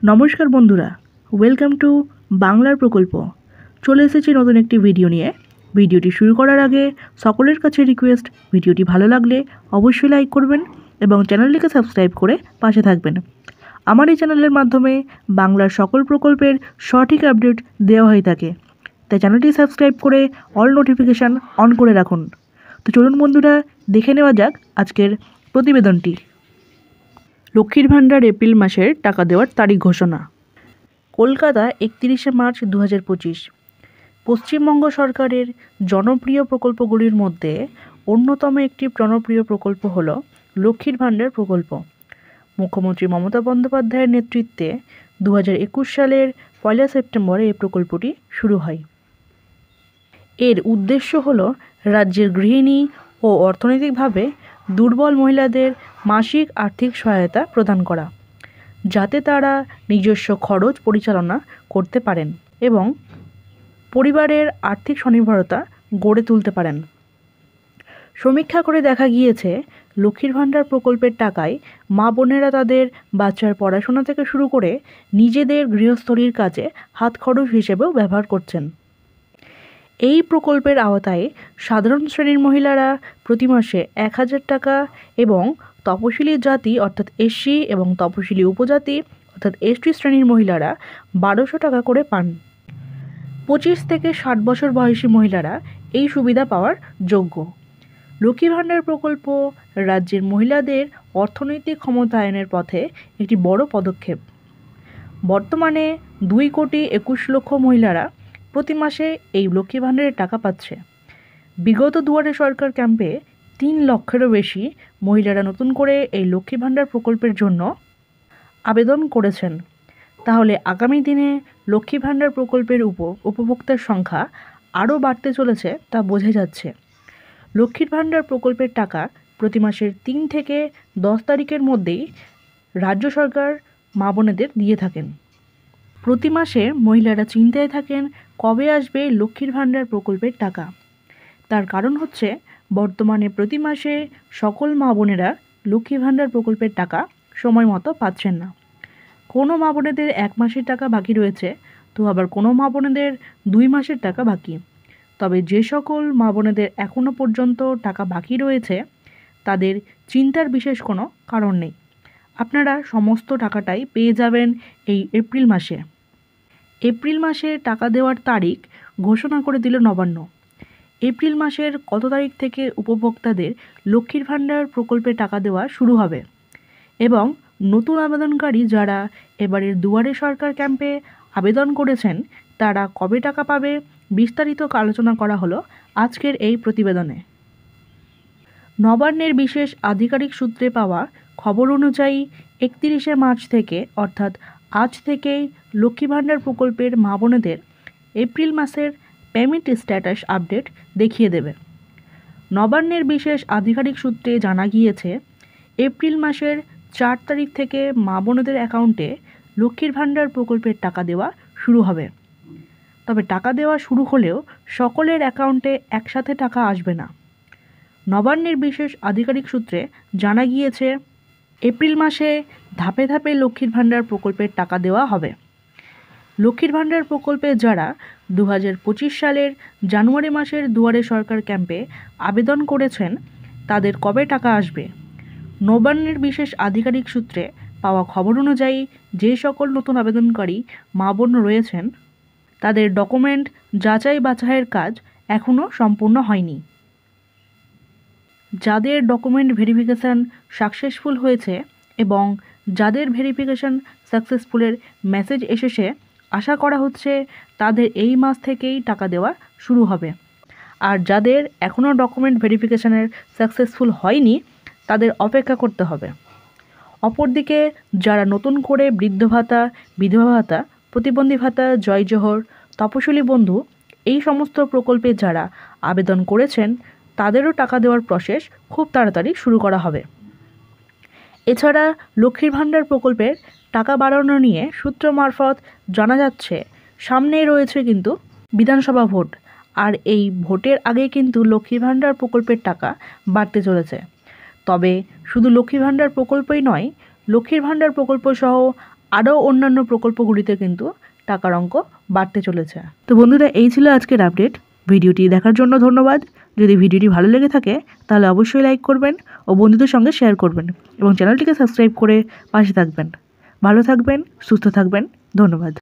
নমস্কার বন্ধুরা, welcome to বাংলার প্রকল্প। চলে এসেছি নতুন একটি ভিডিও নিয়ে। ভিডিওটি শুরু করার আগে সকলের কাছে রিকোয়েস্ট, ভিডিওটি ভালো লাগলে অবশ্যই লাইক করবেন এবং চ্যানেলটিকে সাবস্ক্রাইব করে পাশে থাকবেন। আমার এই চ্যানেলের মাধ্যমে বাংলার সকল প্রকল্পের সঠিক আপডেট দেওয়া হয়ে থাকে, তাই চ্যানেলটি সাবস্ক্রাইব করে অল নোটিফিকেশান অন করে রাখুন। তো চলুন বন্ধুরা, দেখে নেওয়া যাক আজকের প্রতিবেদনটি। লক্ষ্মীর ভাণ্ডার এপ্রিল মাসের টাকা দেওয়ার তারিখ ঘোষণা। কলকাতা 31শে মার্চ 2025। পশ্চিমবঙ্গ সরকারের জনপ্রিয় প্রকল্পগুলির মধ্যে অন্যতম একটি জনপ্রিয় প্রকল্প হল লক্ষ্মীর ভাণ্ডার প্রকল্প। মুখ্যমন্ত্রী মমতা বন্দ্যোপাধ্যায়ের নেতৃত্বে 2021 সালের 1 সেপ্টেম্বর এই প্রকল্পটি শুরু হয়। এর উদ্দেশ্য হল রাজ্যের গৃহিণী ও অর্থনৈতিকভাবে দুর্বল মহিলাদের মাসিক আর্থিক সহায়তা প্রদান করা, যাতে তারা নিজস্ব খরচ পরিচালনা করতে পারেন এবং পরিবারের আর্থিক স্বনির্ভরতা গড়ে তুলতে পারেন। সমীক্ষা করে দেখা গিয়েছে, লক্ষ্মীর ভাণ্ডার প্রকল্পের টাকায় মা বোনেরা তাদের বাচ্চার পড়াশোনা থেকে শুরু করে নিজেদের গৃহস্থলীর কাজে হাত খরচ হিসেবেও ব্যবহার করছেন। এই প্রকল্পের আওতায় সাধারণ শ্রেণীর মহিলারা প্রতি মাসে 1000 টাকা এবং তপশিলি জাতি অর্থাৎ এসসি এবং তপশিলি উপজাতি অর্থাৎ এসটি শ্রেণীর মহিলারা 1200 টাকা করে পান। 25 থেকে 60 বছর বয়সী মহিলারা এই সুবিধা পাওয়ার যোগ্য। লক্ষ্মী ভাণ্ডার প্রকল্প রাজ্যের মহিলাদের অর্থনৈতিক ক্ষমতায়নের পথে একটি বড় পদক্ষেপ। বর্তমানে 2,21,00,000 মহিলারা প্রতি মাসে এই লক্ষ্মী ভাণ্ডারের টাকা পাচ্ছে। বিগত দুয়ারে সরকার ক্যাম্পে 3 লক্ষেরও বেশি মহিলারা নতুন করে এই লক্ষ্মী ভাণ্ডার প্রকল্পের জন্য আবেদন করেছেন। তাহলে আগামী দিনে লক্ষ্মী ভাণ্ডার প্রকল্পের উপভোক্তার সংখ্যা আরও বাড়তে চলেছে তা বোঝা যাচ্ছে। লক্ষ্মীর ভাণ্ডার প্রকল্পের টাকা প্রতি মাসের 3 থেকে 10 তারিখের মধ্যেই রাজ্য সরকার মা বোনেদের দিয়ে থাকেন। প্রতি মাসে মহিলারা চিন্তায় থাকেন কবে আসবে লক্ষ্মীর ভাণ্ডার প্রকল্পের টাকা। তার কারণ হচ্ছে বর্তমানে প্রতি মাসে সকল মা বোনেরা লক্ষ্মী ভাণ্ডার প্রকল্পের টাকা সময় মতো পাচ্ছেন না। কোনো মা বোনেদের 1 মাসের টাকা বাকি রয়েছে, তো আবার কোনো মা বোনেদের 2 মাসের টাকা বাকি। তবে যে সকল মা বোনেদের এখনও পর্যন্ত টাকা বাকি রয়েছে তাদের চিন্তার বিশেষ কোনো কারণ নেই। আপনারা সমস্ত টাকাটাই পেয়ে যাবেন এই এপ্রিল মাসে। এপ্রিল মাসে টাকা দেওয়ার তারিখ ঘোষণা করে দিল নবান্ন। এপ্রিল মাসের কত তারিখ থেকে উপভোক্তাদের লক্ষ্মীর ভাণ্ডার প্রকল্পে টাকা দেওয়া শুরু হবে এবং নতুন আবেদনকারী যারা এবারের দুয়ারে সরকার ক্যাম্পে আবেদন করেছেন তারা কবে টাকা পাবে বিস্তারিত আলোচনা করা হলো আজকের এই প্রতিবেদনে। নবান্নের বিশেষ আধিকারিক সূত্রে পাওয়া খবর অনুযায়ী 31শে মার্চ থেকে অর্থাৎ আজ থেকেই লক্ষ্মী ভাণ্ডার প্রকল্পের মা বোনেদের এপ্রিল মাসের পেমেন্ট স্ট্যাটাস আপডেট দেখিয়ে দেবে। নবান্নের বিশেষ আধিকারিক সূত্রে জানা গিয়েছে, এপ্রিল মাসের 4 তারিখ থেকে মা বোনেদের অ্যাকাউন্টে লক্ষ্মীর ভাণ্ডার প্রকল্পের টাকা দেওয়া শুরু হবে। তবে টাকা দেওয়া শুরু হলেও সকলের অ্যাকাউন্টে একসাথে টাকা আসবে না। নবান্নের বিশেষ আধিকারিক সূত্রে জানা গিয়েছে, এপ্রিল মাসে ধাপে ধাপে লক্ষ্মীর ভাণ্ডার প্রকল্পের টাকা দেওয়া হবে। লক্ষ্মীর ভাণ্ডার প্রকল্পে যারা 2025 সালের জানুয়ারি মাসের দুয়ারে সরকার ক্যাম্পে আবেদন করেছেন তাদের কবে টাকা আসবে। নবান্নের বিশেষ আধিকারিক সূত্রে পাওয়া খবর অনুযায়ী যে সকল নতুন আবেদনকারী মা বোন রয়েছেন তাদের ডকুমেন্ট যাচাই বাছাইয়ের কাজ এখনও সম্পূর্ণ হয়নি। যাদের ডকুমেন্ট ভেরিফিকেশান সাকসেসফুল হয়েছে এবং যাদের ভেরিফিকেশান সাকসেসফুলের মেসেজ এসেছে, আশা করা হচ্ছে তাদের এই মাস থেকেই টাকা দেওয়া শুরু হবে। আর যাদের এখনও ডকুমেন্ট ভেরিফিকেশানের সাকসেসফুল হয়নি তাদের অপেক্ষা করতে হবে। অপরদিকে যারা নতুন করে বৃদ্ধ ভাতা, বিধবা ভাতা, প্রতিবন্ধী ভাতা, জয় জোহর, তপশিলি বন্ধু এই সমস্ত প্রকল্পে যারা আবেদন করেছেন তাদেরও টাকা দেওয়ার প্রসেস খুব তাড়াতাড়ি শুরু করা হবে। এছাড়া লক্ষ্মীর ভাণ্ডার প্রকল্পের টাকা বাড়ানো নিয়ে সূত্র মারফত জানা যাচ্ছে, সামনেই রয়েছে কিন্তু বিধানসভা ভোট, আর এই ভোটের আগে কিন্তু লক্ষ্মী ভাণ্ডার প্রকল্পের টাকা বাড়তে চলেছে। তবে শুধু লক্ষ্মী ভাণ্ডার প্রকল্পই নয়, লক্ষ্মীর ভাণ্ডার প্রকল্প সহ আরও অন্যান্য প্রকল্পগুলিতে কিন্তু টাকার অঙ্ক বাড়তে চলেছে। তো বন্ধুরা, এই ছিল আজকের আপডেট। ভিডিওটি দেখার জন্য ধন্যবাদ। যদি ভিডিওটি ভালো লেগে থাকে তাহলে অবশ্যই লাইক করবেন ও বন্ধুদের সঙ্গে শেয়ার করবেন এবং চ্যানেলটিকে সাবস্ক্রাইব করে পাশে থাকবেন। ভালো থাকবেন, সুস্থ থাকবেন। ধন্যবাদ।